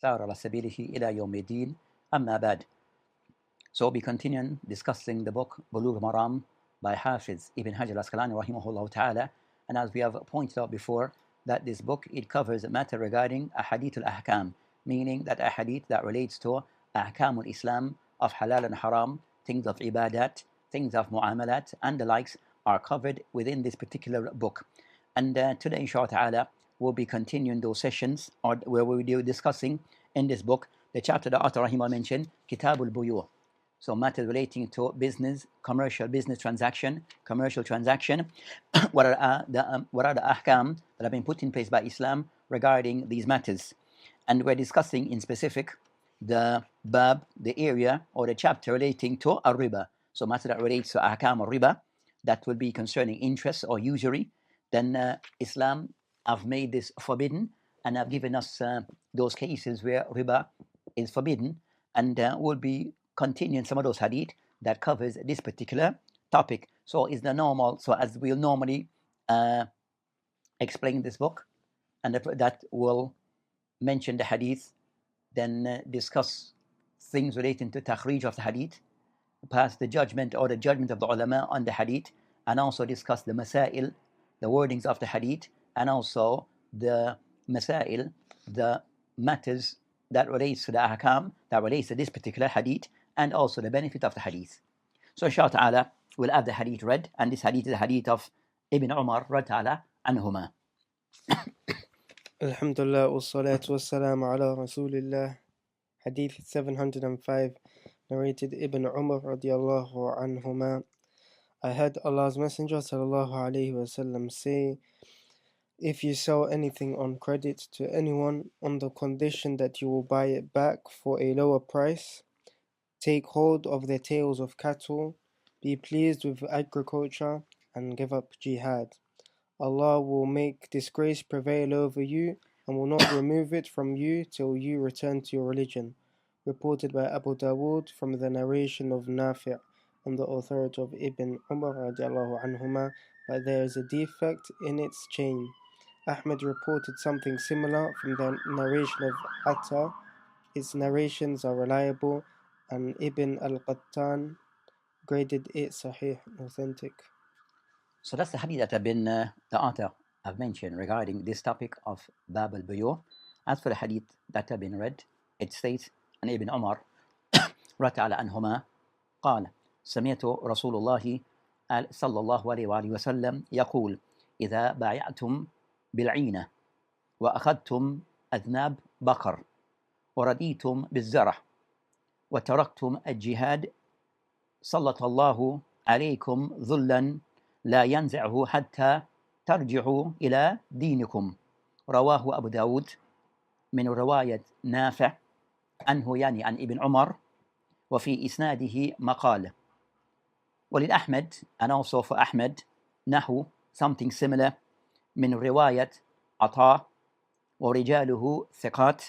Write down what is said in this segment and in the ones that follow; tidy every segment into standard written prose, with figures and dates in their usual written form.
سار على سبيله إلى يوم الدين أما بعد. So we'll be continuing discussing the book Bulugh Maram by Hafiz Ibn Hajar al-Asqalani rahimahullah ta'ala. And as we have pointed out before, that this book, it covers a matter regarding ahadith al-ahkam, meaning that ahadith that relates to ahkam al-Islam of halal and haram, things of ibadat, things of mu'amalat, and the likes are covered within this particular book. And today, inshallah ta'ala, we'll be continuing those sessions or where we'll be discussing in this book the chapter that Author Rahimah mentioned, Kitabul Buyu. So matters relating to business, commercial business transaction, commercial transaction. What are the ahkam that have been put in place by Islam regarding these matters? And we're discussing in specific the bab, the area or the chapter relating to riba. So matter that relates to ahkam or riba, that will be concerning interest or usury. Then Islam have made this forbidden and have given us those cases where riba is forbidden, and we'll be continuing some of those hadith that covers this particular topic. So is the normal, so as we'll normally explain this book, and that will mention the hadith, then discuss things relating to takhrij of the hadith, pass the judgment or the judgment of the ulama on the hadith, and also discuss the masail, the wordings of the hadith, and also the masail, the matters that relates to the ahkam, that relates to this particular hadith, and also the benefit of the hadith. So inshallah ta'ala, we'll have the hadith read, and this hadith is the hadith of Ibn Umar radiyallahu anhuma. Alhamdulillah, wassalatu wassalamu ala rasulillah. Hadith 705, narrated Ibn Umar radiallahu anhuma. I heard Allah's Messenger sallallahu alaihi wasallam say, if you sell anything on credit to anyone on the condition that you will buy it back for a lower price, take hold of their tails of cattle, be pleased with agriculture, and give up jihad. Allah will make disgrace prevail over you and will not remove it from you till you return to your religion. Reported by Abu Dawud from the narration of Nafi on the authority of Ibn Umar radiallahu anhuma, but there is a defect in its chain. Ahmed reported something similar from the narration of Atta. Its narrations are reliable, and Ibn al-Qattan graded it sahih, authentic. So that's the hadith that have been the author have mentioned regarding this topic of Bab al-Buyu. As for the hadith that have been read, it states, and Ibn Umar radiyallahu anhuma قال سمعت رسول الله صلى الله عليه وآله وسلم يقول إذا بايعتم بالعينة وأخذتم أذناب بقر ورديتم بالزرع وتركتم الجهاد سلط الله عليكم ذلا لا ينزعه حتى ترجعوا إلى دينكم. رواه أبو داود من رواية نافع عنه يعني عن ابن عمر وفي إسناده مقال. وللأحمد and also for Ahmed نحو something similar من رواية عطاء ورجاله ثقات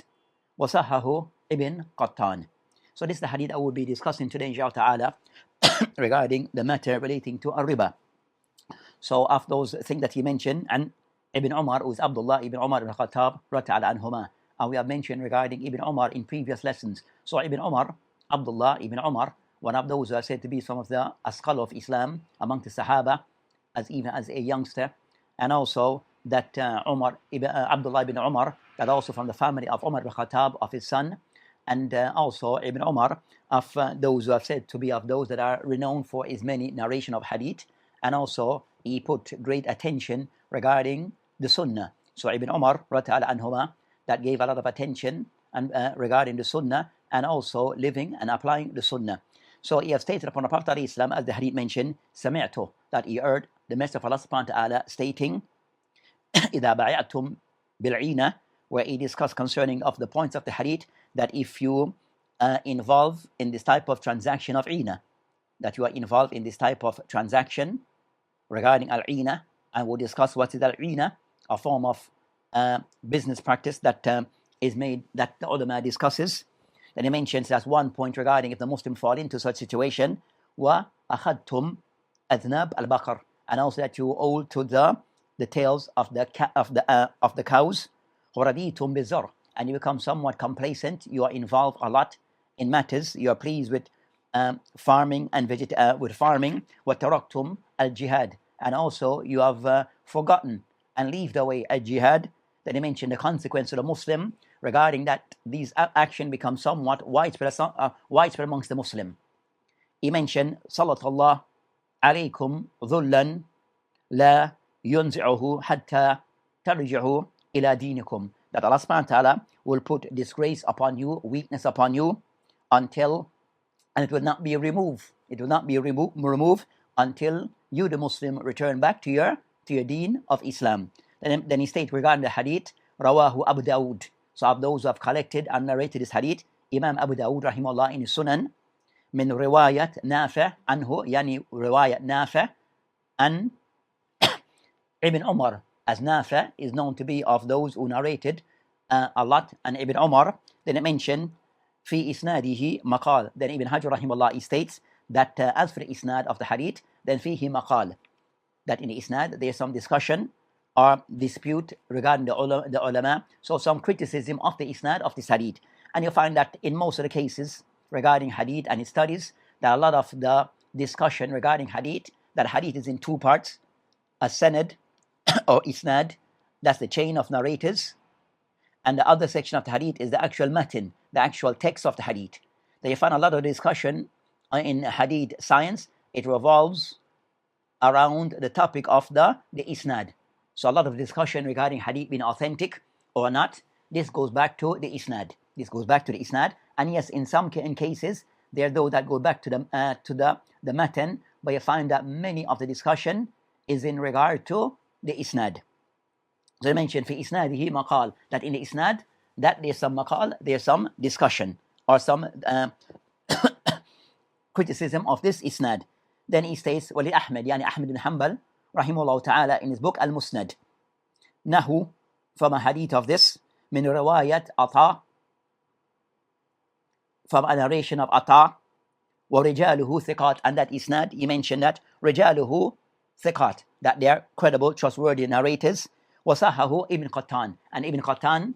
وصححه ابن قطان. So this is the hadith I will be discussing today inshallah ta'ala regarding the matter relating to riba. So of those things that he mentioned, and Ibn Umar, who is Abdullah Ibn Umar ibn Khattab radiyallahu anhuma, and we have mentioned regarding Ibn Umar in previous lessons. So Ibn Umar, Abdullah Ibn Umar, one of those who are said to be some of the scholar of Islam among the Sahaba, as even as a youngster, and also that Abdullah ibn Umar, that also from the family of Umar ibn Khattab, of his son, and also Ibn Umar, of those who are said to be of those that are renowned for his many narration of hadith, and also he put great attention regarding the Sunnah. So Ibn Umar radiyallahu anhuma, that gave a lot of attention and regarding the Sunnah, and also living and applying the Sunnah. So he has stated upon the Prophet Islam, as the hadith mentioned, سمعته, that he heard the Messenger of Allah subhanahu wa ta'ala stating, إذا بايعتم بالعينة, where he discussed concerning of the points of the hadith, that if you involve in this type of transaction of Einah, that you are involved in this type of transaction regarding al-Einah, and we'll discuss what is al-Einah, a form of business practice that is made, that the ulama discusses. Then he mentions that's one point regarding if the Muslim fall into such situation, وَأَخَذْتُمْ أَذْنَابَ الْبَقَرِ, and also that you hold to the tails of the cows, وَرَدِيتُمْ بِالزَّرْعِ, and you become somewhat complacent, you are involved a lot in matters, you are pleased with farming and with farming, وَتَرَكْتُمْ al-jihad, and also you have forgotten and left away al-jihad. Then he mentioned the consequence of the Muslim regarding that these action become somewhat widespread amongst the Muslim. He mentioned Sallallahu alaykum dhullan la yunzi'uhu hatta tarji'u ila dinikum, that Allah subhanahu wa ta'ala will put disgrace upon you, weakness upon you, until, and it will not be removed. It will not be removed until you, the Muslim, return back to your deen of Islam. Then he states regarding the hadith, Rawahu Abu Dawud. So of those who have collected and narrated this hadith, Imam Abu Dawud rahimahullah in his Sunan, min riwayat Nafi anhu, yani riwayat Nafi and Ibn Umar, as Nafi is known to be of those who narrated a lot, and Ibn Umar. Then it mentioned fi isnadihi maqal. Then Ibn Hajar rahimahullah, he states that as for the isnad of the hadith, then fihi maqal, that in the isnad there is some discussion or dispute regarding the ulama, so some criticism of the isnad of this hadith. And you'll find that in most of the cases regarding hadith and its studies, that a lot of the discussion regarding hadith, that hadith is in two parts: a sanad or isnad, that's the chain of narrators, and the other section of the hadith is the actual matin, the actual text of the hadith. Then you find a lot of discussion in hadith science, it revolves around the topic of the isnad. So a lot of discussion regarding hadith being authentic or not, this goes back to the isnad. This goes back to the isnad. And yes, in some cases, there are those that go back to the matan, but you find that many of the discussion is in regard to the isnad. So I mentioned fi isnadihi maqal, that in the isnad, that there's some maqal, there's some discussion or some criticism of this isnad. Then he states, Wali Ahmed, yani Ahmed bin Hanbal, rahimahullah ta'ala, in his book Al-Musnad, Nahu, from a hadith of this, min riwayat Ata, from a narration of Ata, wa rijaluhu thiqat, and that isnad, he mentioned that rijaluhu thiqat, that they are credible, trustworthy narrators, wasahahu Ibn Qattan, and Ibn Qattan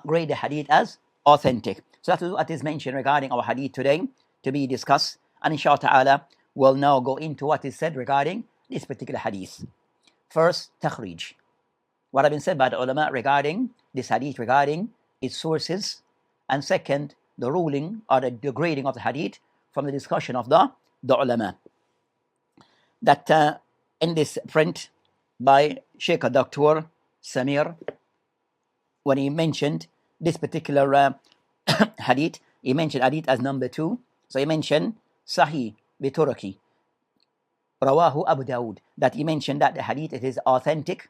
graded the hadith as authentic. So that is what is mentioned regarding our hadith today to be discussed, and inshallah ta'ala we'll now go into what is said regarding this particular hadith. First, takhrij, what have been said by the ulama regarding this hadith, regarding its sources, and second, the ruling or the grading of the hadith from the discussion of the ulama. That in this print by Sheikh Dr. Samir, when he mentioned this particular hadith, he mentioned hadith as number 2. So he mentioned Sahih bituraki, Rawahu Abu Dawud, that he mentioned that the hadith, it is authentic,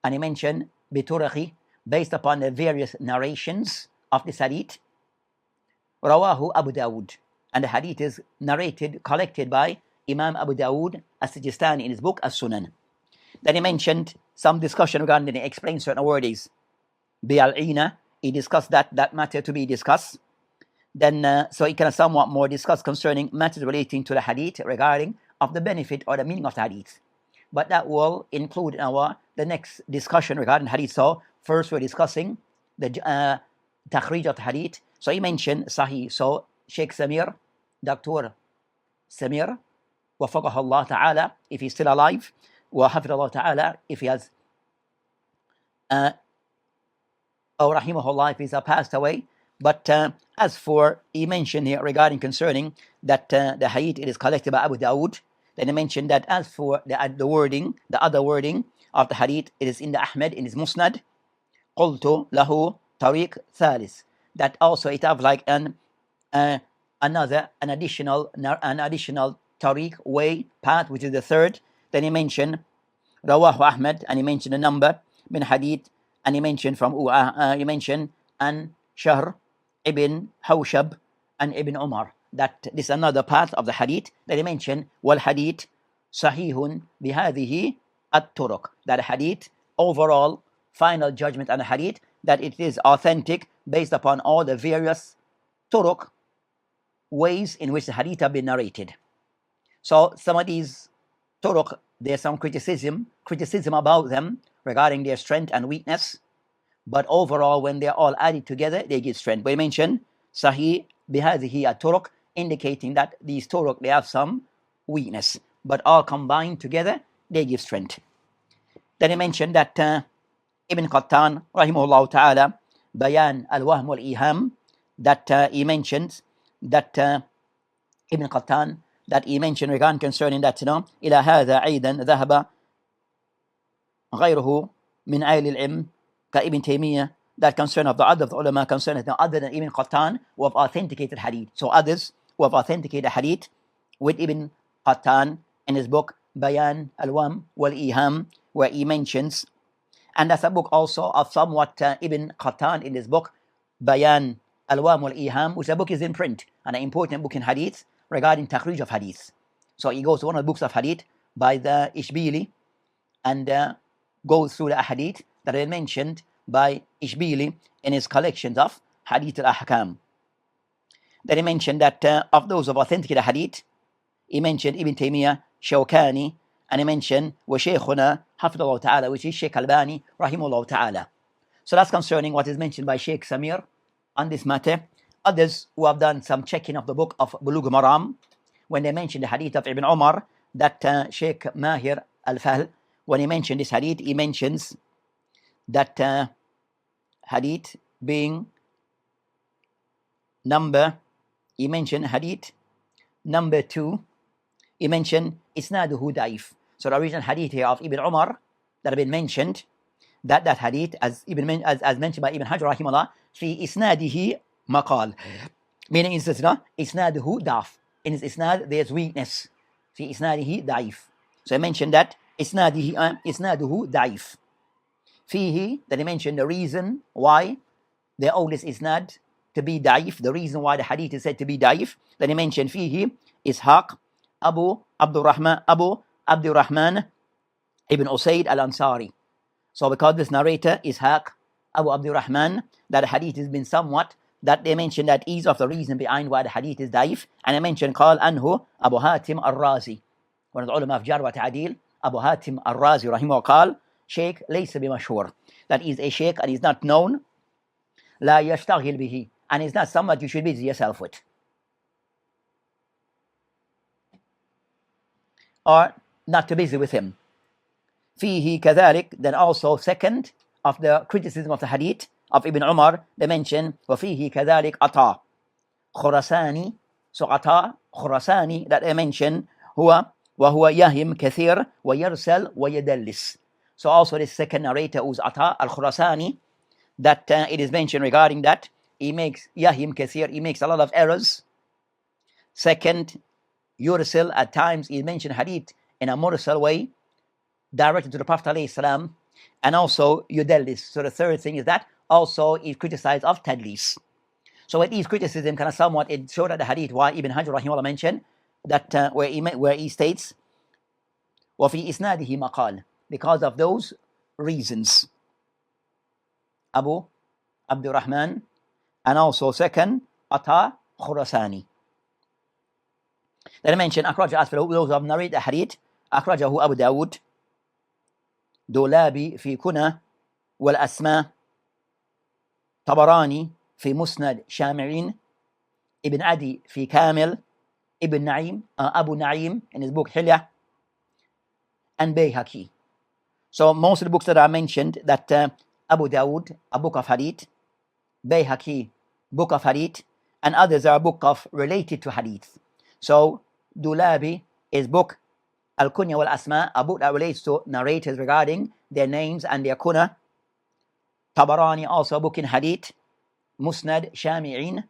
and he mentioned bituraki, based upon the various narrations of this hadith, Rawahu Abu Dawud, and the hadith is narrated, collected by Imam Abu Dawud as-Sijistani in his book As-Sunan. Then he mentioned some discussion regarding, he explained certain wordings. Einah, he discussed that matter to be discussed. Then, so he can somewhat more discuss concerning matters relating to the hadith regarding of the benefit or the meaning of the hadith. But that will include the next discussion regarding hadith. So first we're discussing the takhrij of the hadith. So he mentioned Sahih. So Sheikh Samir, Dr. Samir, wafaqahu Allah ta'ala, if he's still alive, wa hafid Allah ta'ala, if he has, or rahimahullah, if he's passed away. But as for, he mentioned here regarding concerning that the hadith, it is collected by Abu Dawud. Then he mentioned that as for the wording, the other wording of the hadith, it is in the Ahmed, in his Musnad, قلت له طريق ثالث, that also it have like an additional tariq, way, path, which is the third. Then he mentioned Rawahu Ahmed, and he mentioned the number bin hadith, and he mentioned from he mentioned an Shahr ibn Hawshab and Ibn Umar, that this is another path of the hadith. That he mentioned wal hadith sahihun bihadihi at-turuq, that hadith overall final judgment on the hadith, that it is authentic based upon all the various turuq, ways in which the hadith have been narrated. So some of these turuq, there's some criticism about them regarding their strength and weakness. but overall, when they're all added together, they give strength. But he mentioned Sahih bihadhihi at-turuq, indicating that these turuq, they have some weakness, but all combined together, they give strength. Then he mentioned that Ibn Qattan, rahimahullah ta'ala, Bayan al-Wahm wal-Iham, that he mentions that Ibn Qattan, that he mentioned regarding concerning that, إلى هذا أيضا ذهب غيره من أهل العلم كابن تيمية, that concern of the other of the ulama concern other than Ibn Qattan who have authenticated hadith. So others who have authenticated hadith with Ibn Qattan in his book Bayan al-Wahm wal-Iham, where he mentions, and that's a book also of somewhat Ibn Qattan in his book Bayan al-Wahm wal-Iham, which the book is in print, and an important book in hadith regarding takhrij of hadith. So he goes to one of the books of hadith by the Ishbili and goes through the hadith that are mentioned by Ishbili in his collections of Hadith al-Ahkam. Then he mentioned that of those of authenticated hadith, he mentioned Ibn Taymiyyah, Shawkani, and he mentioned وشيخنا حفظه الله تعالى, which is Sheikh Albani rahimahullah ta'ala. So that's concerning what is mentioned by Sheikh Samir on this matter. Others who have done some checking of the book of Bulugh Maram, when they mentioned the hadith of Ibn Umar, that Sheikh Mahir al-Fahl, when he mentioned this hadith, he mentions that hadith being he mentioned hadith number 2, he mentioned isnaduhu da'if. So the original hadith here of Ibn Umar that have been mentioned, that hadith as mentioned by Ibn Hajar rahimahullah, fi isnadihi maqal, meaning in isnaduhu da'if, in his isnad there's weakness, fi isnadihi da'if. So I mentioned that isnaduhu da'if. Fihi, that he mentioned the reason why they own this isnad to be da'if, the reason why the hadith is said to be da'if. Then he mentioned fihi Ishaq Abu Abdurrahman ibn Usayd al-Ansari. So because this narrator Ishaq Abu Abdurrahman, that the hadith has been somewhat, that they mentioned that is of the reason behind why the hadith is da'if. And I mentioned قال anhu Abu Hatim al-Razi, one of the ulama of Jarh wa Ta'dil, Abu Hatim al-Razi rahimahullah, قال Sheikh laysa bimashhur, that is a sheikh and is not known, la yashtaghil bihi, and is not someone you should busy yourself with, or not too busy with him. Fihi kadhalik, then also second of the criticism of the hadith of Ibn Umar, they mention وفيه كذلك عطاء خراساني. So عطاء خراساني that they mention هو وهو يهم كثير ويرسل ويدلس. So also this second narrator who's Ata al-Khurasani, that it is mentioned regarding that he makes Yahim Kathir, he makes a lot of errors. Second, Yursil, at times he mentioned hadith in a mursal way, directed to the Prophet ﷺ, and also Yudallis. So the third thing is that also he criticized of Tadlis. So with these criticism kind of somewhat, it showed that the hadith why Ibn Hajar rahimahullah mentioned that where he states وَفِي إِسْنَادِهِ مَقَالٍ, because of those reasons. Abu Abdurrahman, and also second, Ata Khurasani. Then I mentioned Akhraja, as for those who have narrated the hadith, Akhrajahu Abu Dawud, Dulabi fi Kuna wal Asma, Tabarani fi Musnad Shami'in, Ibn Adi fi Kamil, Ibn Na'im, Abu Na'im in his book Hilyah, and Bayhaqi. So most of the books that are mentioned, that Abu Dawud, a book of hadith, Bayhaqi, book of hadith, and others are a book of related to hadith. So Dulabi is book Al-Kunya wal-Asma, a book that relates to narrators regarding their names and their kuna. Tabarani, also a book in hadith, Musnad Shami'in.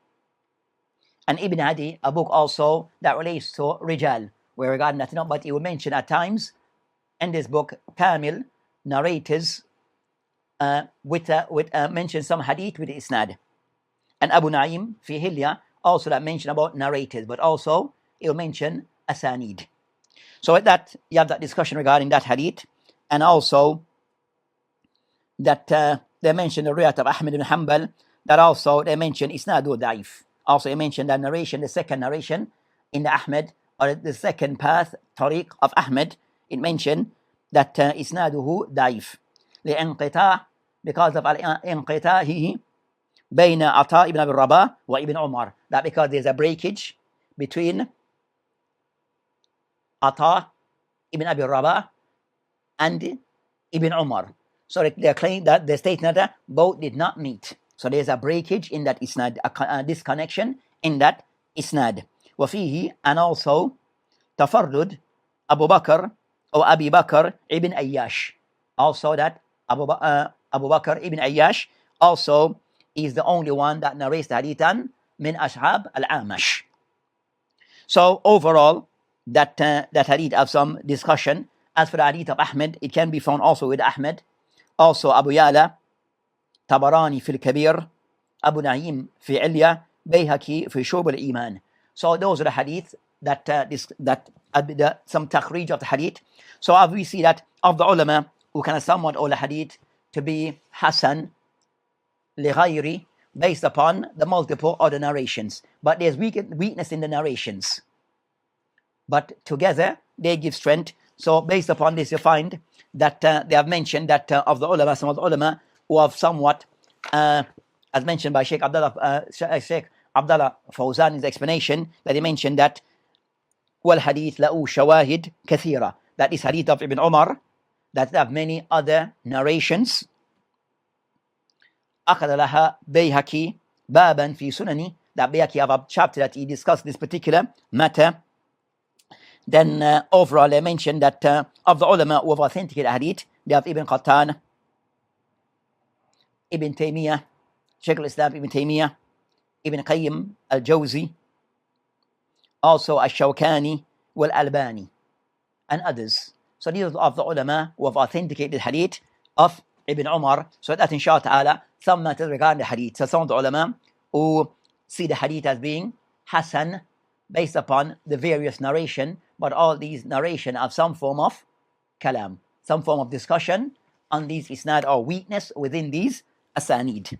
And Ibn Adi, a book also that relates to Rijal, where regarding that, but he will mention at times in this book, Kamil, narrators with mention some hadith with isnad. And Abu Na'im fi Hilyah, also that mention about narrators, but also he will mention asanid. So with that, you have that discussion regarding that hadith, and also that they mentioned the riwayat of Ahmad ibn Hanbal, that also they mention isnadu da'if. Also they mentioned that narration, the second narration in the Ahmad, or the second path, tariq of Ahmad, it mentioned that isnaduhu da'if. لانقطاع because of انقطاعه بين عطاء ibn Abi Rabah wa ibn Umar, that because there's a breakage between Ata ibn Abi Rabah and Ibn Umar. So they claim that the statement that both did not meet. So there's a breakage in that isnad, a disconnection in that isnad. وفيه, and also تفرد Abu Bakr or Abi Bakr ibn Ayyash. Also that Abu Bakr ibn Ayyash also is the only one that narrates the hadithan min ashab al-amash. So overall, that hadith have some discussion. As for the hadith of Ahmed, it can be found also with Ahmed, also Abu Yala, Tabarani fil Kabir, Abu Naim fi Ilya, Bayhaqi fi Shub al-Iman. So those are the hadith that some takhrij of the hadith. So we see that of the ulama who can somewhat all the hadith to be Hasan li based upon the multiple other narrations, but there's weakness in the narrations, but together they give strength. So based upon this, you find that they have mentioned that of the ulama, some of the ulama who have somewhat, as mentioned by Sheikh Abdullah Fawzan in his explanation, that he mentioned that wal hadith la'u shawahid kathira, that is hadith of Ibn Umar, that have many other narrations. أخذ لها بيهقي بابا في سنني, that Bayhaqi have a chapter that he discussed this particular matter. Then overall I mentioned that of the ulama who have authenticated hadith, they have Ibn Qattan, Ibn Taymiyyah, Shaykh al-Islam Ibn Taymiyyah, Ibn Qayyim al-Jawzi, also al-Shawkani wal-Albani, and others. So these are of the ulama who have authenticated hadith of Ibn Umar. So that inshallah ta'ala, some matters regarding the hadith. So some of the ulama who see the hadith as being Hasan based upon the various narration, but all these narration have some form of kalam, some form of discussion on these isnad or weakness within these asanid.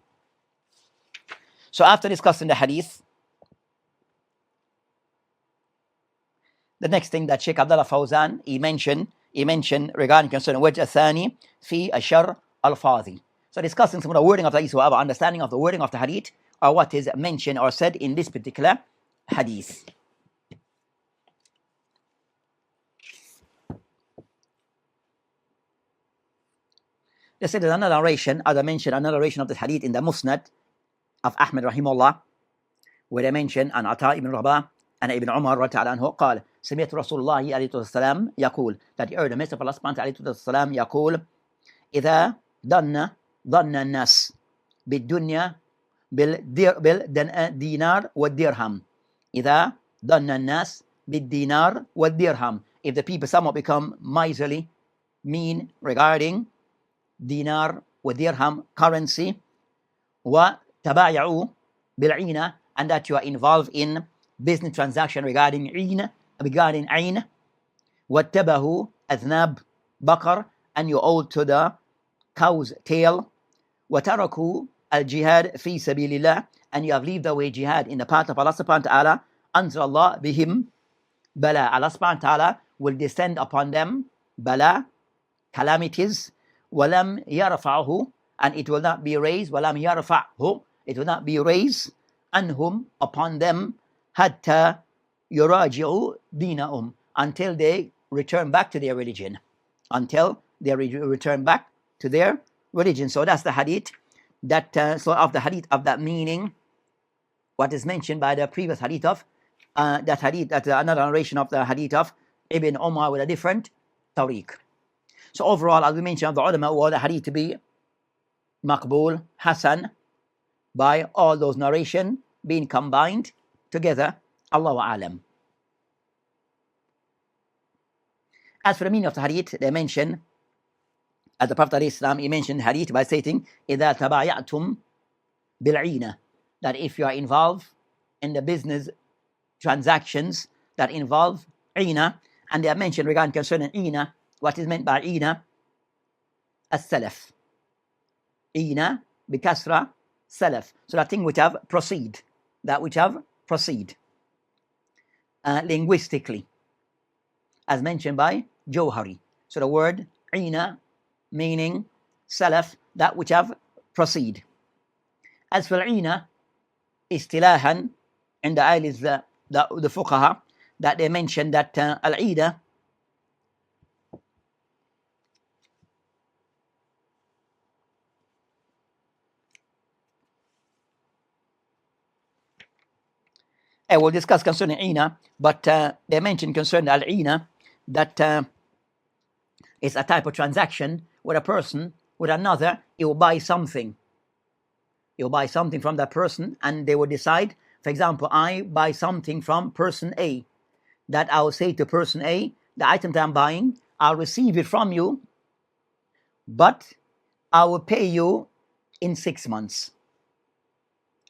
So after discussing the hadith, the next thing that Sheikh Abdullah Fawzan he mentioned regarding concerning wajh athani fi ashar al-fadhi. So discussing some of the wording of the hadith, or our understanding of the wording of the hadith, or what is mentioned or said in this particular hadith. They said another narration, as I mentioned, another narration of the hadith in the Musnad of Ahmed rahimahullah, where they mention an Ata ibn Rabah and Ibn Umar radiallahu anhu قال سمعت رسول الله عليه السلام يقول, that he heard the Messenger of Allah subhanahu عليه السلام يقول إذا ظن الناس بالدنيا بالدينار والدرهم. إذا ظن الناس بالدينار والدرهم, if the people somewhat become miserly, mean regarding dinar wa dirham currency, wa tabaya'u bil Einah, and that you are involved in business transaction regarding Einah, wattabahu adhnab bakar, and you owe to the cow's tail, wataraku al jihad fi sabilillah, and you have left away jihad in the path of Allah subhanahu wa ta'ala, anzal Allah bihim bala, Allah subhanahu wa ta'ala will descend upon them bala, calamities, walam yarfa'hu, and it will not be raised, walam yarfa'hu, it will not be raised, anhum, upon them, hatta yuraji'u dinahum, until they return back to their religion, return back to their religion. So that's the hadith that so of the hadith of that meaning, what is mentioned by the previous hadith of that hadith, that another narration of the hadith of Ibn Umar with a different tariq. So overall, as we mentioned, the ulama were the hadith to be maqbul, hasan, by all those narration being combined together. Allahu a'lam. As for the meaning of the hadith, they mention, as the Prophet ﷺ, he mentioned hadith by stating, إِذَا تَبَايَعْتُمْ بِالْعِينَةِ, that if you are involved in the business transactions that involve Einah, and they are mentioned regarding concerning Einah, what is meant by Einah? As-salaf. Einah, bikasra, salaf. So that thing which have proceed. Linguistically, as mentioned by Jawhari. So the word Einah, meaning salaf, that which have proceed. As for Einah, istilahan, and the alis, the fuqaha, that they mention that al-Einah I will discuss concerning Einah, but they mention concerning al-Einah that it's a type of transaction where a person with another, he will buy something. He'll buy something from that person, and they will decide, for example, I buy something from person A, that I will say to person A, the item that I'm buying, I'll receive it from you, but I will pay you in 6 months.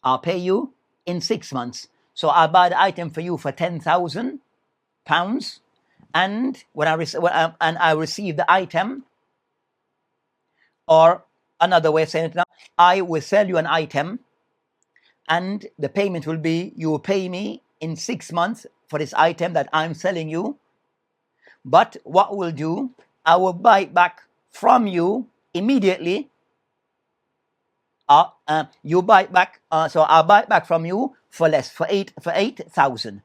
I'll pay you in 6 months. So I'll buy the item for you for £10,000, and when I receive the item, or another way of saying it now, I will sell you an item, and the payment will be, you will pay me in 6 months for this item that I'm selling you. But what we'll do, I will buy it back from you immediately. You buy it back, so I'll buy it back from you for less, for 8,000.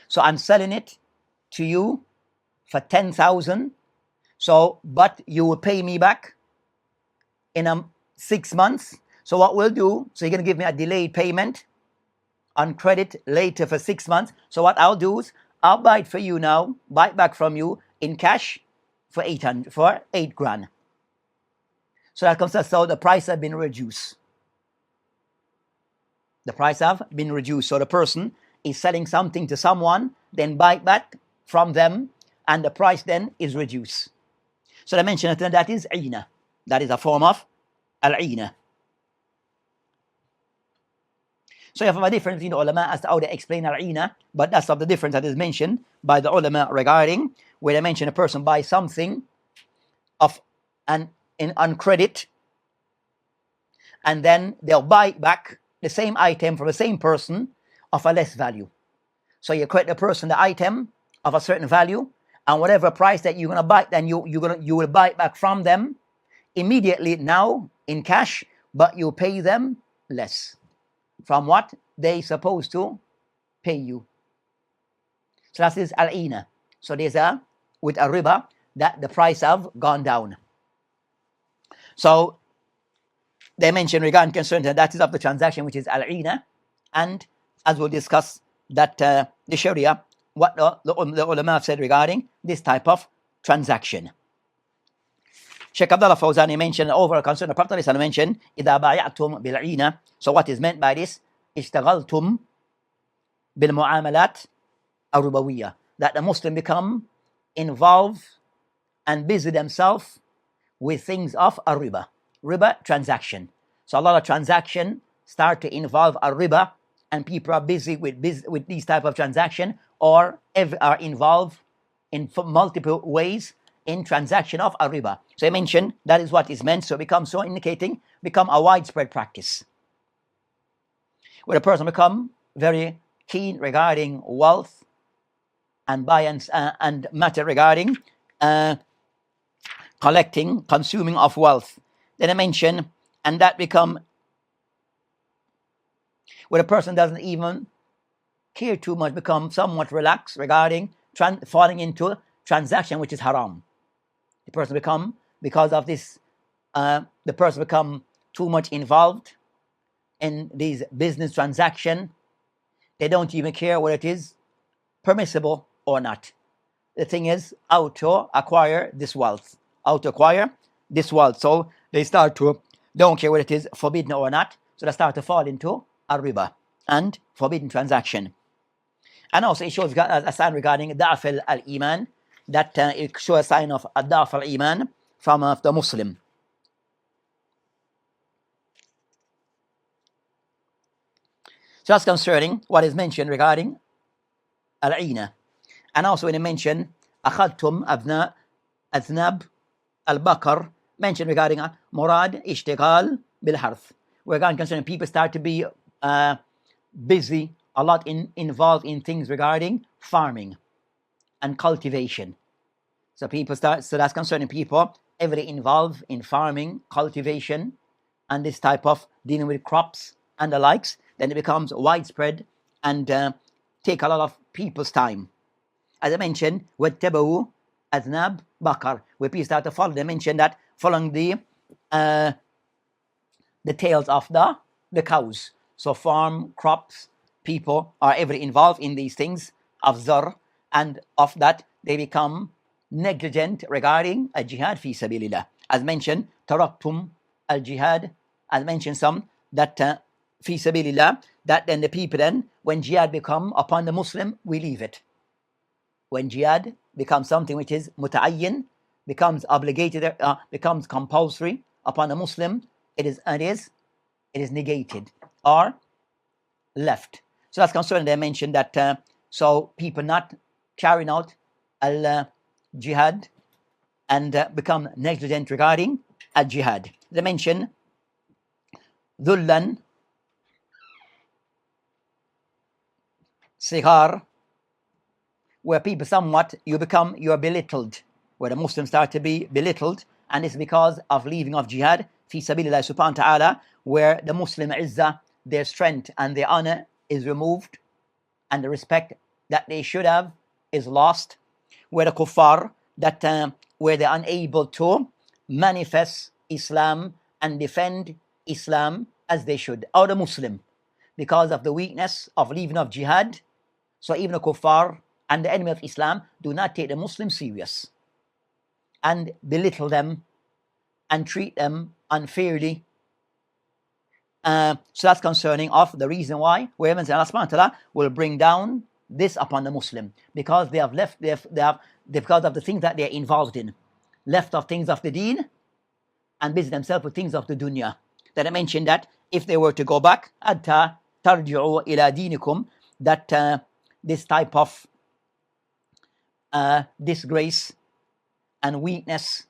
So I'm selling it to you for 10,000. So, but you will pay me back in 6 months. So what we'll do, so you're going to give me a delayed payment on credit later for 6 months. So what I'll do is, I'll buy it for you now, buy it back from you in cash for 8 grand. So that comes out, so the price has been reduced. The price have been reduced. So the person is selling something to someone, then buy it back from them, and the price then is reduced. So they mention that is Einah. That is a form of al-Einah. So you have a difference between the ulama as to how they explain al-Einah, but that's of the difference that is mentioned by the ulama regarding where they mention a person buys something on credit, and then they'll buy back the same item from the same person of a less value. So you credit the person the item of a certain value, and whatever price that you're gonna buy, then you will buy it back from them immediately now in cash, but you pay them less from what they supposed to pay you. So that is al-Einah. So there's with a riba that the price have gone down. So they mention regarding concern that is of the transaction which is al-Einah, and as we'll discuss that the Sharia, what the ulama have said regarding this type of transaction. Sheikh Abdullah Fawzani mentioned overall concern the Prophet mentioned إذا بايعتم بالعينة. So what is meant by this? اشتغلتم بالمعاملات الربوية. That the Muslim become involved and busy themselves with things of a riba transaction. So a lot of transaction start to involve a riba, and people are busy with these type of transaction, or are involved in multiple ways in transaction of a riba. So I mentioned that is what is meant. So become a widespread practice, where a person become very keen regarding wealth and and matter regarding consuming of wealth. Then I mention, and that become where a person doesn't even care too much, become somewhat relaxed regarding falling into transaction which is haram. The person become, because of this, the person become too much involved in these business transaction. They don't even care whether it is permissible or not. The thing is how to acquire this wealth. So they start to don't care whether it is forbidden or not. So they start to fall into a riba and forbidden transaction. And also it shows a sign regarding da'af al-iman, that it shows a sign of da'af al-iman from the Muslim. So that's concerning what is mentioned regarding al-Einah. And also when it mentioned أخذتم أذناب al-Bakar, mentioned regarding murad ishtighal bil-harth. We're going concerning people start to be busy a lot involved in things regarding farming and cultivation. So that's concerning people heavily involved in farming, cultivation, and this type of dealing with crops and the likes, then it becomes widespread and take a lot of people's time. As I mentioned, وَاتَّبَعُوا أَذْنَابَ بَقَرٍ, where people start to follow. They mentioned that following the tails of the cows. So farm, crops, people are ever involved in these things of zar, and of that they become negligent regarding a jihad fi sabilillah. As mentioned, taraktum al jihad. As mentioned some that fi sabilillah, that then the people then, when jihad become upon the Muslim, we leave it. When jihad becomes something which is muta'ayyin, becomes obligated, becomes compulsory upon a Muslim, it is negated or left. So that's concerning. They mentioned that so people not carrying out al jihad and become negligent regarding al jihad. They mention dhullan sigar, where people somewhat you are belittled, where the Muslims start to be belittled, and it's because of leaving of jihad fi sabilillah subhanahu wa ta'ala, where the Muslim izzah, their strength and their honor is removed, and the respect that they should have is lost, where the kuffar, that where they're unable to manifest Islam and defend Islam as they should, or the Muslim, because of the weakness of leaving of jihad. So even the kuffar and the enemy of Islam do not take the Muslims serious and belittle them and treat them unfairly. So that's concerning of the reason why where Allah subhanahu wa ta'ala will bring down this upon the Muslim, because they have left, because of the things that they're involved in, left of things of the deen and busy themselves with things of the dunya. That I mentioned that if they were to go back, hatta tarji'u ila dinikum, that this type of disgrace and weakness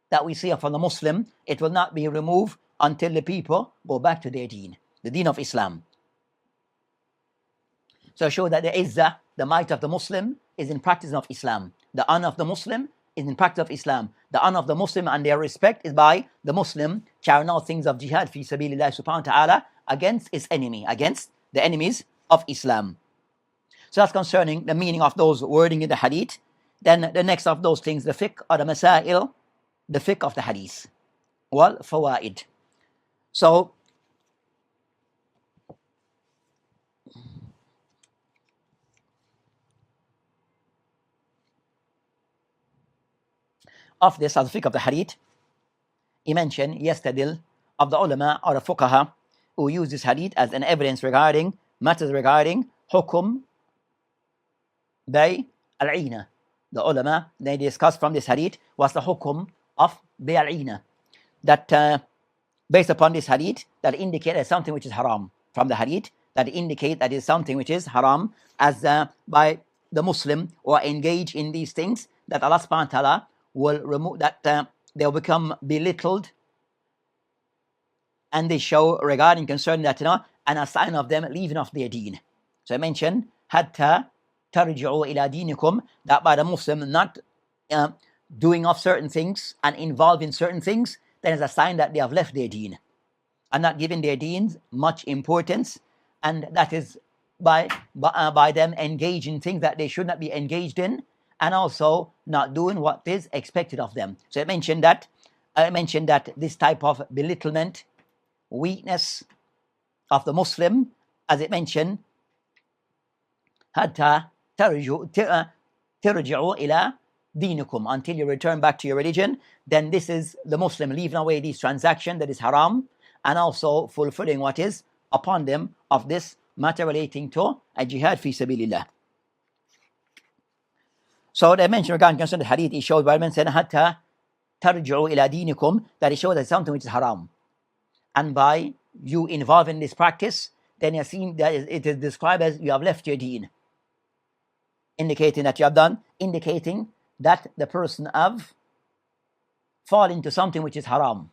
that we see from the Muslim, it will not be removed until the people go back to their deen, the deen of Islam. So show that the izzah, the might of the Muslim, is in practice of Islam. The honor of the Muslim is in practice of Islam. The honor of the Muslim and their respect is by the Muslim carrying out things of jihad fi sabilillah subhanahu wa ta'ala against its enemy, against the enemies of Islam. So that's concerning the meaning of those wording in the hadith. Then the next of those things, the fiqh or the masail, the fiqh of the hadith. Wal fawaid. So of this, as the fiqh of the hadith, he mentioned yastadil of the ulama or the fuqaha who use this hadith as an evidence regarding matters regarding hukum bay al-Einah. The ulama, they discussed from this hadith was the hukum of bay al-Einah, that based upon this hadith that indicate as something which is haram, from the hadith that indicate that is something which is haram, as by the Muslim or engage in these things, that Allah subhanahu wa ta'ala will remove, that they will become belittled, and they show regarding concerning that, and a sign of them leaving off their deen. So I mentioned hatta tarji'u ila dinikum, that by the Muslim not doing of certain things and involved in certain things, then is a sign that they have left their deen and not giving their deens much importance, and that is by them engaging in things that they should not be engaged in, and also not doing what is expected of them. So I mentioned that this type of belittlement, weakness of the Muslim, as it mentioned, hatta tarji'u ila dinikum, until you return back to your religion, then this is the Muslim leaving away these transactions that is haram, and also fulfilling what is upon them of this matter relating to a jihad fi sabilillah. So they mentioned regarding concerning the hadith, it shows by men saying hatta tarji'u ila dinikum, that it shows that something which is haram, and by you involved in this practice, then you're seen that it is described as you have left your deen, indicating that you have done, indicating that the person have fallen into something which is haram.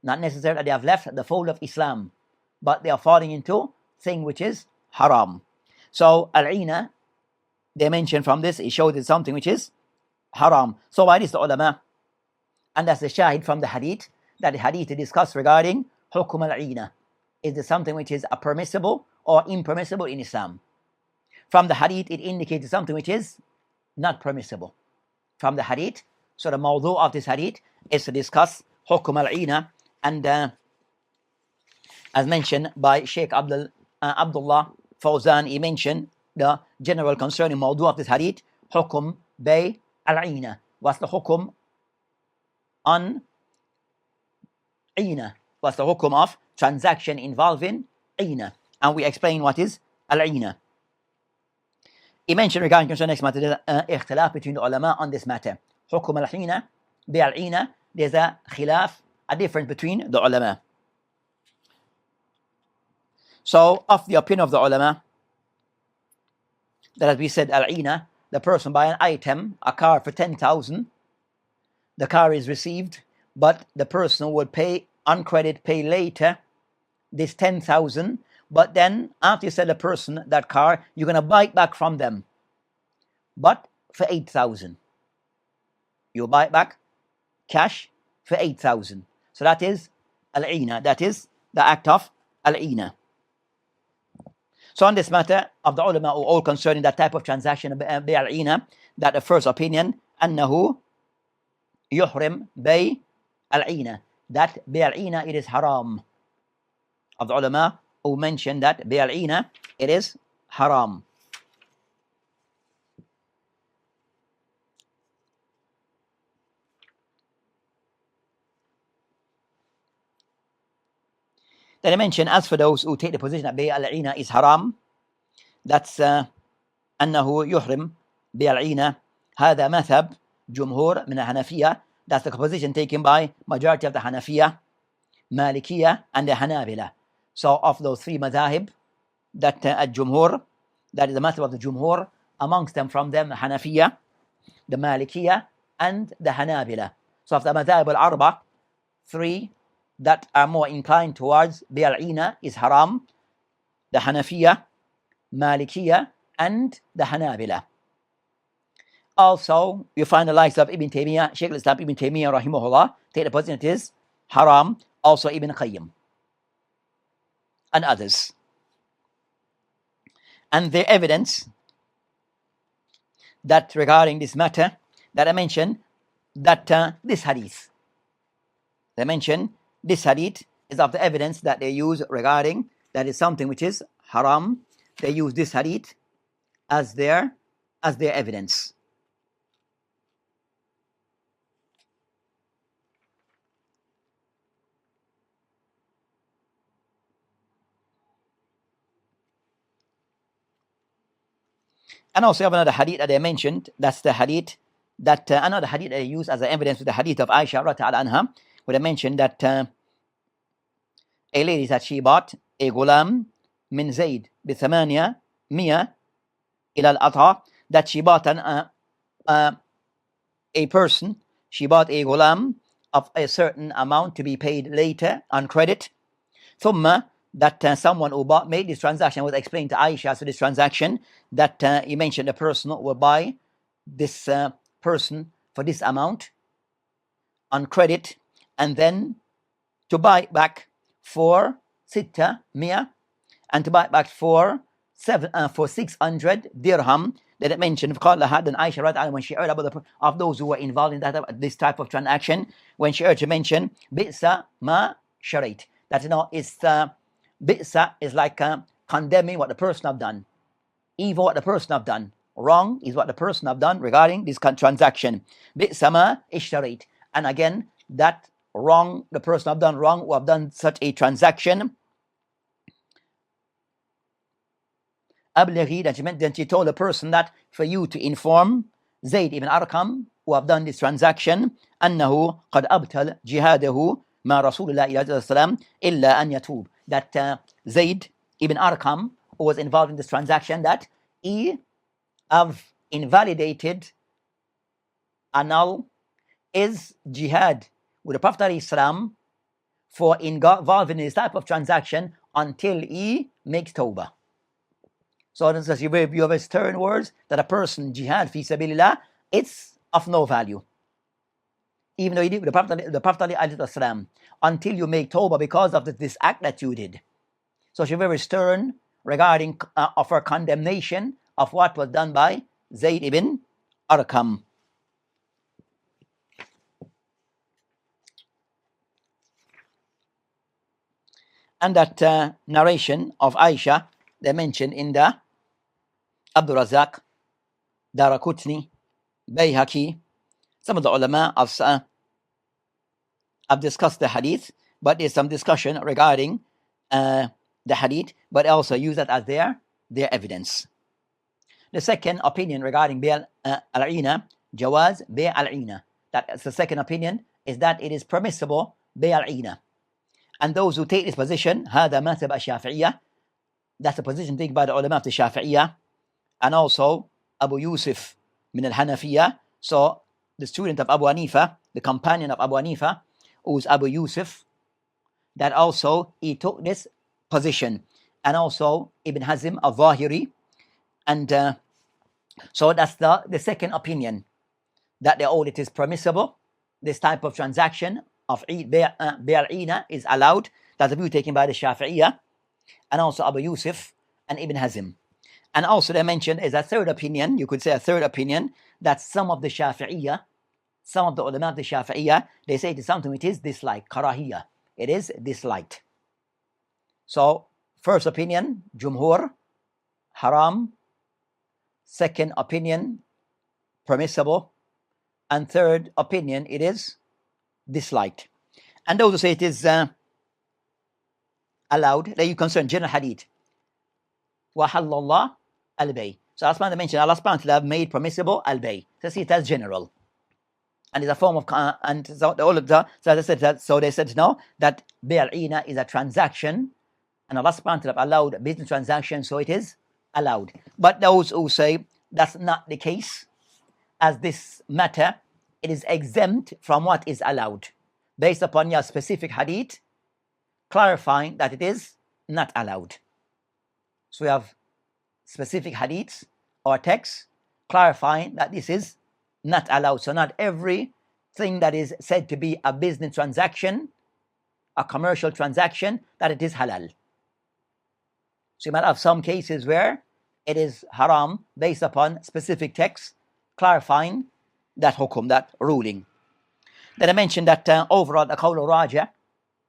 Not necessarily that they have left the fold of Islam, but they are falling into thing which is haram. So al-Einah, they mention from this, it shows it's something which is haram. So why is the ulama, and that's the shahid from the hadith, that the hadith discussed regarding hukum al-Einah. Is there something which is permissible or impermissible in Islam? From the hadith, it indicates something which is not permissible. From the hadith, so the mawdu of this hadith is to discuss hukum al-Einah, and as mentioned by Sheikh Abdullah Fawzan, he mentioned the general concerning mawdu of this hadith, hukum bay al-Einah. What's the hukum on Einah? What's the hukum of transaction involving Einah? And we explain what is al-Einah. He mentioned regarding concerning next matter, there's an ikhtilaf between the ulama on this matter. Hukum al-Einah, bi al-Einah, there's a khilaf, a difference between the ulama. So, of the opinion of the ulama, that as we said, al-Einah, the person buy an item, a car for 10,000, the car is received, but the person will pay on credit, pay later, this 10,000, but then after you sell the person that car, you're going to buy it back from them, but for 8,000. You buy it back, cash, for 8,000. So that is al-Einah, that is the act of al-Einah. So on this matter of the ulama who all concerning that type of transaction, bi al-Einah, that the first opinion, أنه يحرم بي al-Einah, that bi al-Einah it is haram. Of the ulama who mentioned that bi al-Einah it is haram. Then I mentioned, as for those who take the position that bi al-Einah is haram, that's أنه يحرم bi al-Einah, هذا مذهب جمهور من الحنفية. That's the position taken by majority of the Hanafiya, Malikiya, and the Hanabila. So of those three madhahib, that al-Jumhur, that is the madhab of the Jumhur, amongst them from them the Hanafiya, the Malikiya, and the Hanabila. So of the madhahib al-Arba, three that are more inclined towards bi al-Einah is haram, the Hanafiya, Malikiya, and the Hanabila. Also, you find the likes of Ibn Taymiyyah, Shaykh al-Islam Ibn Taymiyyah rahimahullah, take the position it is haram, also Ibn Qayyim, and others. And the evidence that regarding this matter that I mentioned, that this hadith, they mention this hadith is of the evidence that they use regarding that is something which is haram. They use this hadith as their evidence. And also you have another hadith that they mentioned, that's the hadith that another hadith they use as an evidence with the hadith of Aisha radhiyallahu anha, where they mentioned that a lady that she bought a gulam min Zayd bi thamaniya miya ila al-ata, that she bought a person, she bought a gulam of a certain amount to be paid later on credit. ثم that someone who made this transaction was explained to Aisha, so this transaction that he mentioned the person will buy this person for this amount on credit, and then to buy it back for sitta miya, and to buy it back for 600 dirham. That it mentioned Hadith and Aisha radhiyallahu anha, when she heard about of those who were involved in this type of transaction, when she heard to mention bi'sa ma sharait, that it's bi'sa is like condemning what the person have done, evil what the person have done, wrong is what the person have done regarding this transaction. Bi'sa ma ishtarait, and again that wrong the person have done wrong who have done such a transaction. Ablighi, that she meant, then she told the person that for you to inform Zayd ibn Arqam who have done this transaction, أنه قد أبطل جهاده مع رسول الله عليه السلام إلا أن يتوب, that Zayd ibn Arqam, who was involved in this transaction, that he have invalidated, annul his jihad with the Prophet ﷺ for involved in this type of transaction until he makes tawbah. So this is, you have stern words that a person jihad fi sabilillah, it's of no value. even though you did with the Prophet ﷺ, until you make tawbah because of this act that you did. So she's very stern regarding of her condemnation of what was done by Zayd ibn Arqam. And that narration of Aisha, they mentioned in the Abdul Razak, Darakutni, Bayhaqi. Some of the ulama have discussed the hadith, but there's some discussion regarding the hadith, but also use that as their evidence. The second opinion regarding Bay' al-Einah, Jawaz Bay' al-Einah. That's the second opinion, is that it is permissible Bay' al-Einah. And those who take this position, هذا مذهب الشافعية, that's a position taken by the ulama of the Shafi'iyah, and also Abu Yusuf min al-Hanafiyah. So the student of Abu Hanifa, the companion of Abu Hanifa, who's Abu Yusuf, that also he took this position, and also Ibn Hazm al-Zahiri, and so that's the second opinion, that they hold it is permissible. This type of transaction of Bay' al-Einah is allowed. That's a view taken by the Shafi'iyah, and also Abu Yusuf and Ibn Hazm. And also they mentioned is a third opinion, you could say a third opinion, that some of the Shafi'iyah, some of the ulama of the Shafi'iyah, they say it is something which is disliked, karahiyah. It is disliked. So first opinion, Jumhur, haram. Second opinion, permissible. And third opinion, it is disliked. And those who say it is allowed, that you concern general hadith. وَحَلَّ اللَّهُ al-bay. So Allah subhanahu mentioned, Allah subhanahu have made permissible al-bay. So see it as general. And it's a form of, and so all of the, so they said that, so they said no, that Bay' al-Einah is a transaction, and Allah subhanahu have allowed a business transaction, so it is allowed. But those who say that's not the case, as this matter, it is exempt from what is allowed, based upon your specific hadith, clarifying that it is not allowed. So we have specific hadiths or texts clarifying that this is not allowed. So not everything that is said to be a business transaction, a commercial transaction, that it is halal. So you might have some cases where it is haram based upon specific texts clarifying that hukum, that ruling. Then I mentioned that overall the qawl raja,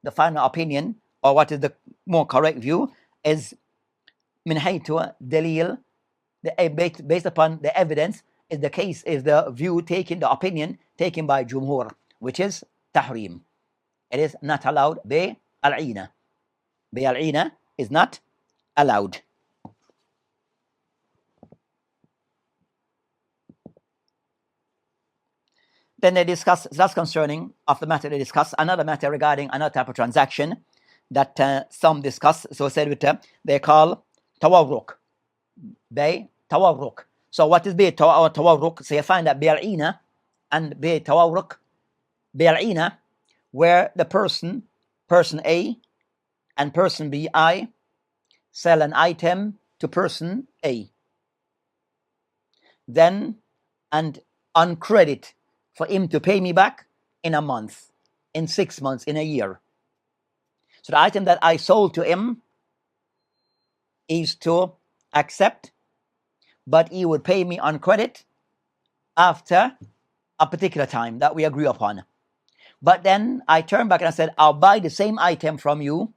the final opinion, or what is the more correct view, is min haytu dalil, based upon the evidence, is the case, is the view taken, the opinion taken by Jumhur, which is tahrim. It is not allowed. Bay' al-Einah. Bay' al-Einah is not allowed. Then they discuss, that's concerning of the matter they discuss, another matter regarding another type of transaction that some discuss. So said with they call tawarruk. Bay' tawarruk. So what is Bay' tawarruk? So you find that Bay' al-Einah and Bay' tawarruk, Bay' al-Einah, where the person A and person B, I, sell an item to person A. Then, and on credit, for him to pay me back in a month, in 6 months, in a year. So the item that I sold to him is to accept, but he would pay me on credit after a particular time that we agree upon. But then I turned back and I said, I'll buy the same item from you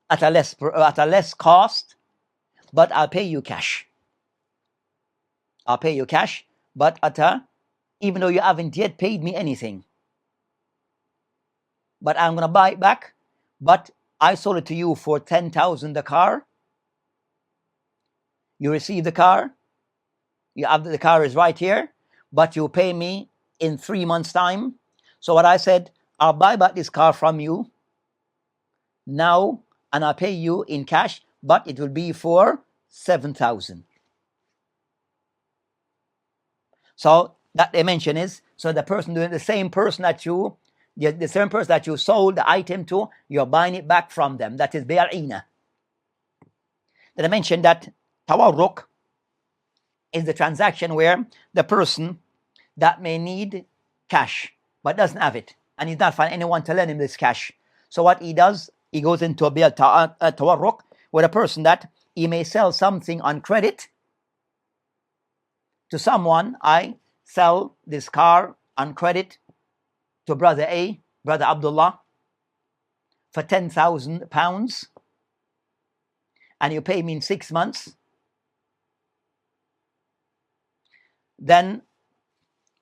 at a less cost, but I'll pay you cash. I'll pay you cash, but even though you haven't yet paid me anything. But I'm going to buy it back, but I sold it to you for 10,000 the car. You receive the car. You have the car is right here, but you pay me in 3 months' time. So what I said, I'll buy back this car from you now, and I'll pay you in cash, but it will be for 7,000. So that they mention is, so the person doing the same person that you, the same person that you sold the item to, you're buying it back from them. That is Bay' al-Einah. Then I mentioned that tawarruk is the transaction where the person that may need cash, but doesn't have it, and he's not finding anyone to lend him this cash. So what he does, he goes into a bil tawarruq with a person that he may sell something on credit to someone. I sell this car on credit to brother A, brother Abdullah, for £10,000, and you pay me in 6 months. Then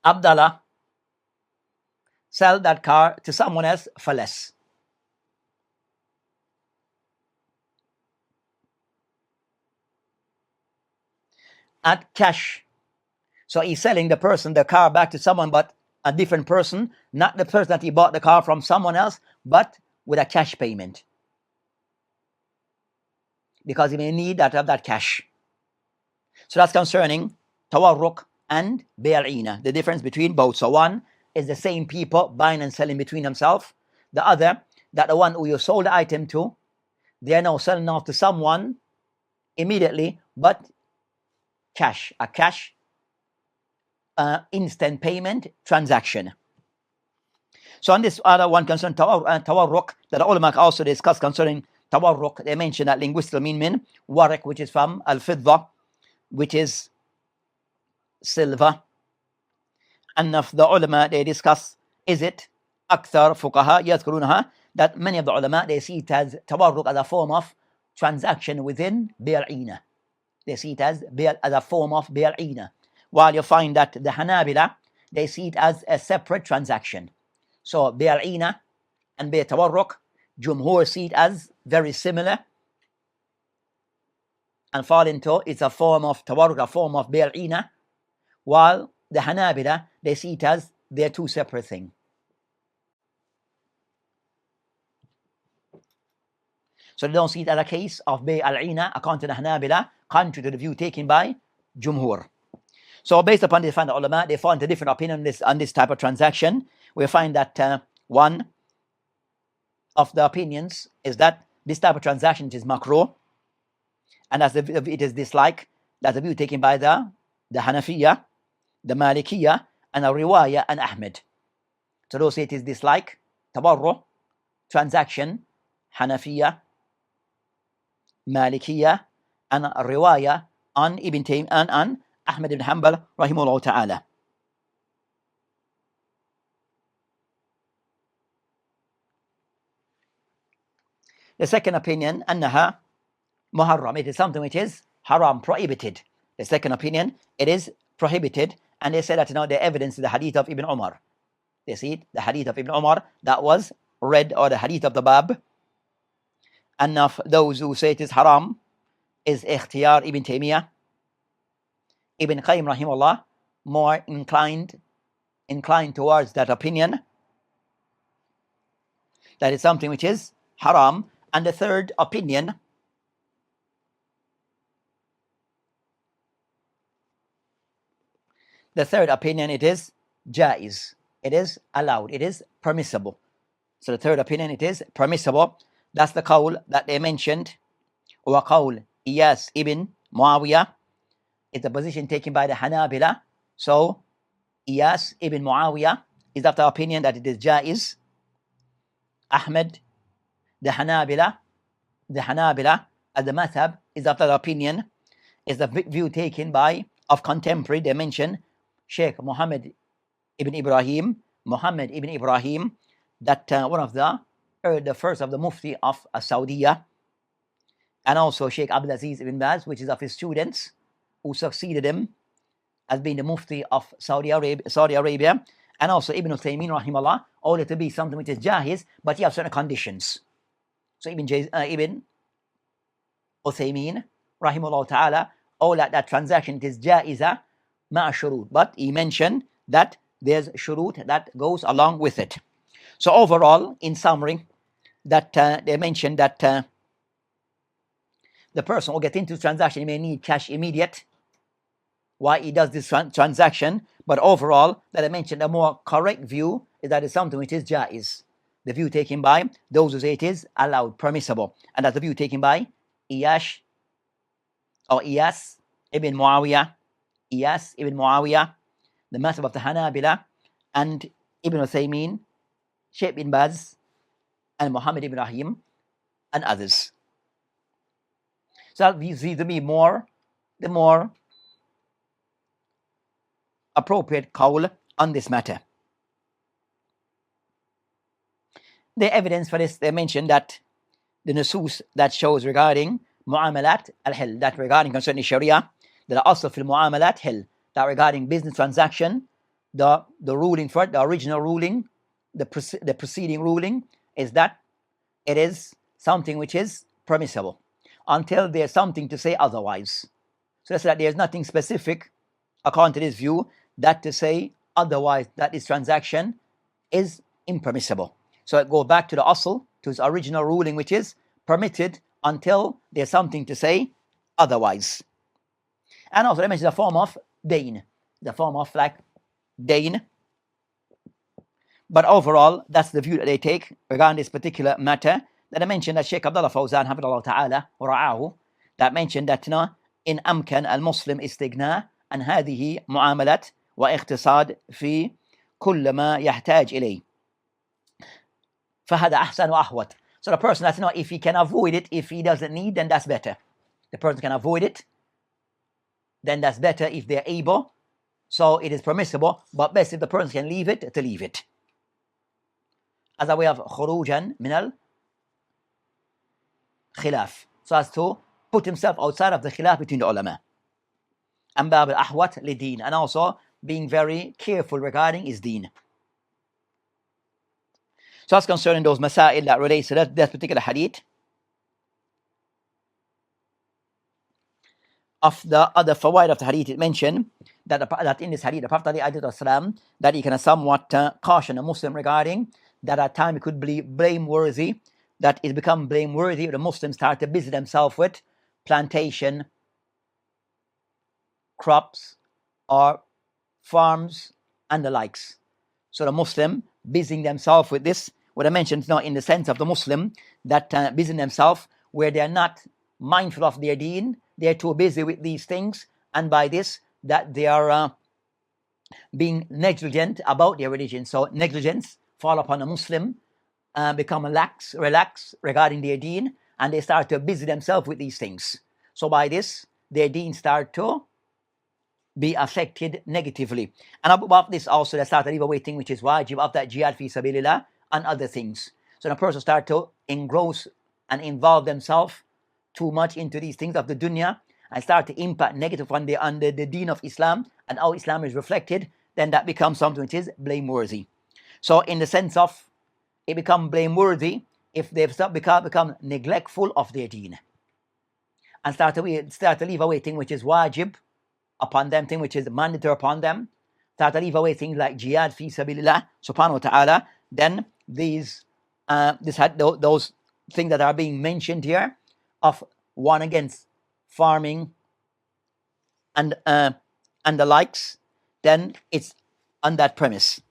Abdullah sell that car to someone else for less. At cash. So he's selling the car back to someone, but a different person, not the person that he bought the car from, someone else, but with a cash payment. Because he may need that cash. So that's concerning tawarruq and Einah, the difference between both. So one is the same people buying and selling between themselves. The other, that the one who you sold the item to, they are now selling off to someone immediately, but cash, a cash instant payment transaction. So on this other one concerning tawarruq, that the ulama also discuss concerning tawarruq, they mention that linguistic meaning warq, which is from al-fidda, which is silver. And of the ulama, they discuss, is it akthar fuqaha yadhkurunaha, that many of the ulama, they see it as tawarruq as a form of transaction within Einah. They see it as a form of Einah. While you find that the Hanabila, they see it as a separate transaction. So Einah and tawarruq, Jumhur see it as very similar and fall into it's a form of tawarruq, a form of Einah, while the Hanabila, they see it as they're two separate things. So they don't see it as a case of Einah according to the Hanabila, contrary to the view taken by Jumhur. So based upon this, find the ulama, they fall into different opinions on this type of transaction. We find that one of the opinions is that this type of transaction is makruh, and as it is disliked. That's the view taken by the Hanafiya, the Malikiya, and a Riwaya and Ahmed. So those say it is disliked, tawarruq, transaction, Hanafiya, Malikiya, and a Riwaya on Ibn Taymiyyah and on Ahmed ibn Hanbal rahimahullah ta'ala. The second opinion, annaha muharram, it is something which is haram, prohibited. The second opinion, it is prohibited, and they say that the evidence is the hadith of Ibn Umar. They see it, the hadith of Ibn Umar that was read, or the hadith of the Bab. And of those who say it is haram is ikhtiyar Ibn Taymiyyah. Ibn Qayyim rahimahullah more inclined towards that opinion, that is something which is haram. And the third opinion, it is jaiz, it is allowed, it is permissible. So the third opinion, it is permissible. That's the qawl that they mentioned, or qawl Iyas ibn Muawiyah. It's a position taken by the Hanabila. So Iyas ibn Muawiyah is of the opinion that it is jaiz. Ahmed, the Hanabila as the madhab, is of the opinion, is the view taken by of contemporary. They mention Sheikh Muhammad ibn Ibrahim, that one of the first of the mufti of Saudiya, and also Sheikh Abdulaziz ibn Baz, which is of his students who succeeded him as being the mufti of Saudi Arabia, and also Ibn Uthaymeen rahimahullah, all it to be something which is jahiz, but you have certain conditions. So Ibn Uthaymeen rahimahullah ta'ala, all that transaction, it is jaiza ma'a shurut, but he mentioned that there's shurut that goes along with it. So overall, in summary, that they mentioned that the person will get into the transaction, he may need cash immediate why he does this transaction, but overall, that I mentioned, a more correct view is that it's something which is jaiz. The view taken by those who say it is allowed, permissible, and that's the view taken by Iyas ibn Muawiyah, the madhab of the Hanabila, and Ibn Uthaymeen, Sheikh bin Baz, and Muhammad ibn Rahim, and others. So these are the more appropriate qawl on this matter. The evidence for this, they mentioned that the nusus that shows regarding mu'amalat al-hil, that regarding concerning Sharia, that are also fil mu'amalat hil, that regarding business transaction, the ruling for it, the original ruling, the preceding ruling is that it is something which is permissible until there's something to say otherwise. So that's that there's nothing specific according to this view that to say otherwise that this transaction is impermissible. So it goes back to the asl, to its original ruling, which is permitted until there's something to say otherwise. And also they mentioned the form of dain, the form of like dain. But overall, that's the view that they take regarding this particular matter. That I mentioned that Sheikh Abdullah Fawzan, Hafidhullah Ta'ala, ورعاه, that mentioned that in أمكن المسلم استغناء عن هذه معاملات واقتصاد في كل ما يحتاج إليه. فهذا أحسن وأحوط. So the person that's if he can avoid it, if he doesn't need, then that's better. The person can avoid it, then that's better if they're able. So it is permissible, but best if the person can leave it, to leave it. As a way of خروجا من الخلاف, so as to put himself outside of the khilaf between the ulama. And باب الأحوط للدين, and also being very careful regarding his deen. So that's concerning those masail that relates to that particular hadith. Of the other fawaid of the hadith, it mentioned that in this hadith, the Prophet ﷺ, that he can somewhat caution a Muslim regarding that at time it could be blameworthy, that it become blameworthy if the Muslims start to busy themselves with plantation, crops, or farms, and the likes. So the Muslim busying themselves with this, what I mentioned in the sense of the Muslim that busying themselves where they are not mindful of their deen, they are too busy with these things, and by this that they are being negligent about their religion. So negligence fall upon a Muslim, become relax regarding their deen, and they start to busy themselves with these things. So by this, their deen start to be affected negatively. And above this also, they start to leave away things which is wajib of that jihad fi sabilillah and other things. So the person start to engross and involve themselves too much into these things of the dunya and start to impact negative on the deen of Islam and how Islam is reflected, then that becomes something which is blameworthy. So in the sense of it become blameworthy if they've become neglectful of their deen and start to leave away things which is wajib upon them, thing which is mandatory upon them, start to leave away things like jihad fi sabilillah subhanahu wa ta'ala, then those things that are being mentioned here of one against farming and the likes, then it's on that premise.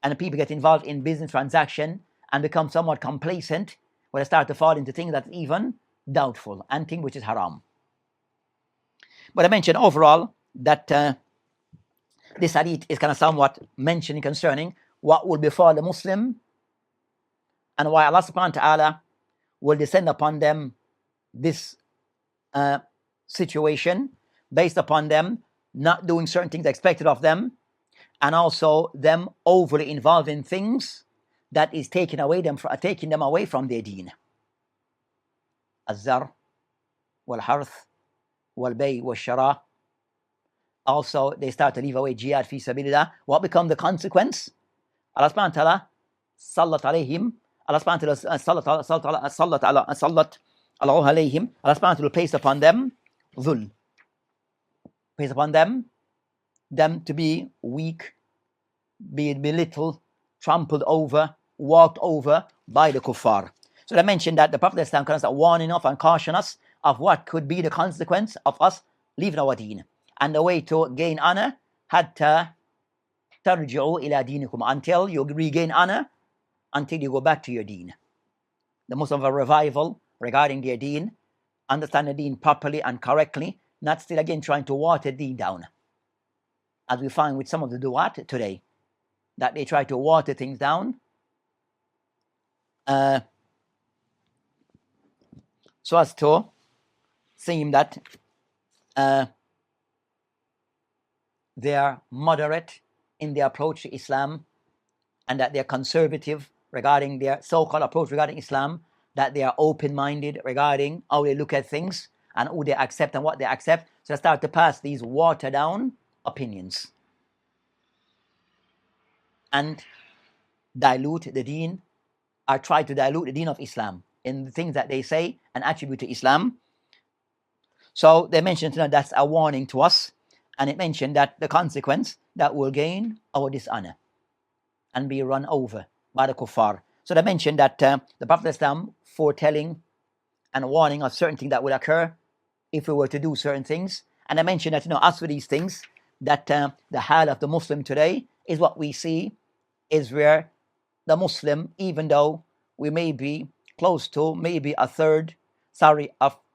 And people get involved in business transaction and become somewhat complacent, where they start to fall into things that's even doubtful and things which is haram. But I mentioned overall that this hadith is kind of somewhat mentioning concerning what will befall the Muslim and why Allah subhanahu wa ta'ala will descend upon them this situation based upon them not doing certain things expected of them, and also them overly involved in things that is taking them away from their deen. Az-zar wal-harth wal-bay wal-shara. Also, they start to leave away jihad fi sabilillah. What become the consequence? Allah subhanahu wa ta'ala sallat alayhim. Allah subhanahu wa ta'ala sallat alayhim. Allah subhanahu wa ta'ala placed upon them dhul. Placed upon them to be weak, be belittled, trampled over, walked over by the kuffar. So they mentioned that the Prophet is warning us and caution us of what could be the consequence of us leaving our deen. And the way to gain honor, hatta tarji'u ila dinikum, until you regain honor, until you go back to your deen. The Muslims have a revival regarding their deen, understand the deen properly and correctly, not still again trying to water deen down, as we find with some of the du'at today. that they try to water things down, so as to seem that they are moderate in their approach to Islam, and that they are conservative regarding their so-called approach regarding Islam, that they are open-minded regarding how they look at things and who they accept and what they accept. So they start to pass these watered-down opinions and dilute the deen, or try to dilute the deen of Islam in the things that they say and attribute to Islam. So they mentioned that's a warning to us, and it mentioned that the consequence that will gain our dishonor and be run over by the kuffar. So they mentioned that the Prophet Islam foretelling and warning of certain things that will occur if we were to do certain things. And I mentioned that as for these things, that the hal of the Muslim today is what we see is where the Muslim, even though we may be close to maybe a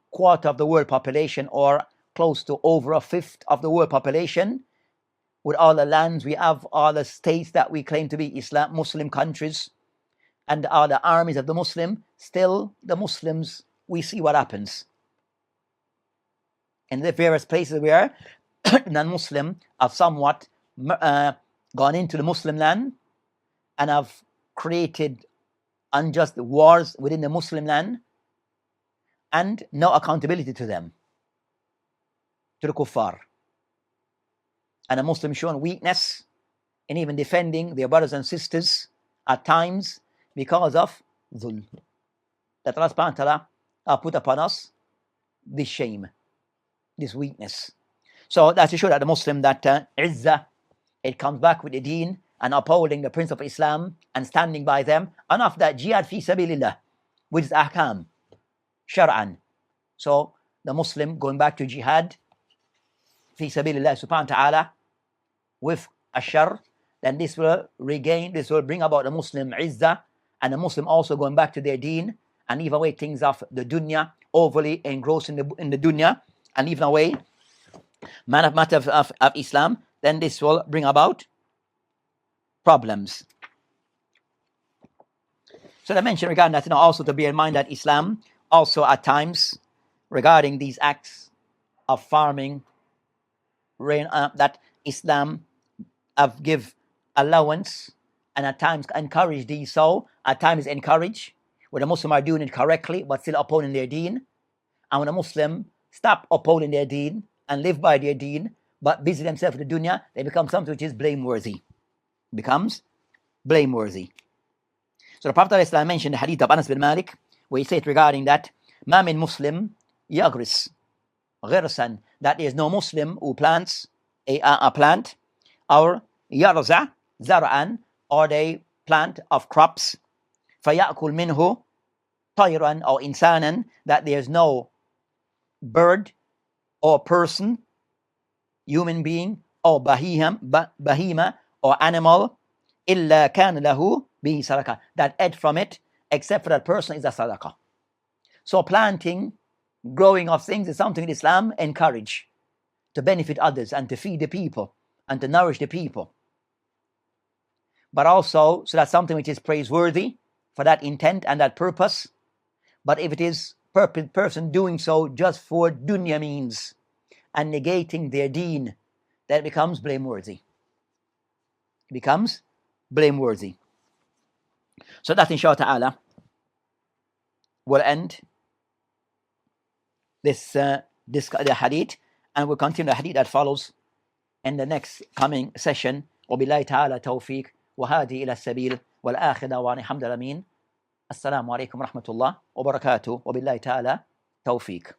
quarter of the world population, or close to over a fifth of the world population, with all the lands we have, all the states that we claim to be Islam, Muslim countries, and all the armies of the Muslim, still the Muslims, we see what happens. In the various places where non-Muslim have somewhat gone into the Muslim land and have created unjust wars within the Muslim land, and no accountability to them, to the kuffar. And the Muslims showing weakness in even defending their brothers and sisters at times because of dhulm. That Allah subhanahu wa ta'ala put upon us this shame, this weakness. So that's to show that the Muslim, that izzah, it comes back with the deen and upholding the principle of Islam and standing by them. And after that, jihad fi sabilillah, which is ahkam, shar'an. So the Muslim going back to jihad fi sabilillah subhanahu wa ta'ala with ashar, then this will bring about the Muslim izzah, and the Muslim also going back to their deen and leave away things of the dunya, overly engrossed in the dunya, and leaving away matter of Islam. Then this will bring about problems. So I mentioned regarding that, also to bear in mind that Islam also at times regarding these acts of farming, that Islam have give allowance and at times encourage these. So at times encourage where the Muslims are doing it correctly but still upholding their deen, and when the Muslim stop upholding their deen and live by their deen but busy themselves with the dunya, they become something which is blameworthy. Becomes blameworthy. So the Prophet ﷺ mentioned the hadith of Anas bin Malik, where he said regarding that, ma min Muslim yagris ghirsan, that there is no Muslim who plants a plant, or yarza zar'an, or they plant of crops, fayakul minhu tayran or insanan, that there is no bird or person, human being, or bahima or animal, illa kan lahu bihi sadaqah, that ate from it, except for that person is a sadaqah. So planting, growing of things is something that Islam encourage to benefit others and to feed the people and to nourish the people. But also, so that's something which is praiseworthy for that intent and that purpose. But if it is person doing so just for dunya means and negating their deen, that becomes blameworthy. It becomes blameworthy. So that inshallah ta'ala will end the hadith, and we'll continue the hadith that follows in the next coming session. وبالله تعالى توفيق وهادي إلى السبيل والآخر دعوانا الحمد لله. السلام عليكم ورحمة الله وبركاته وبالله تعالى توفيق.